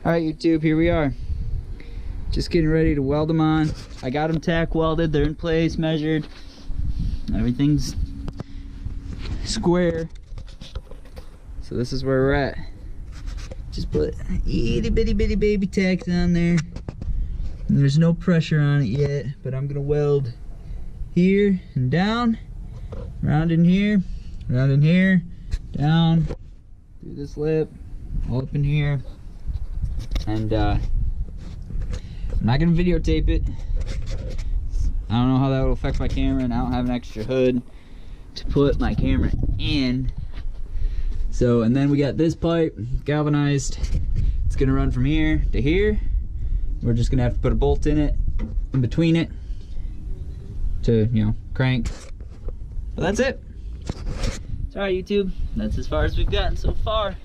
Alright YouTube, here we are. Just getting ready to weld them on. I got them tack welded, they're in place, measured. Everything's square. So this is where we're at. Just put itty bitty baby tacks on there. And there's no pressure on it yet, but I'm gonna weld here and down, round in here, down, through this lip, all up in here. And I'm not gonna videotape it. I don't know how that will affect my camera, and I don't have an extra hood to put my camera in. So, and then we got this pipe, galvanized. It's gonna run from here to here. We're just gonna have to put a bolt in it, in between it, to, you know, crank. But that's it. Sorry YouTube, that's as far as we've gotten so far.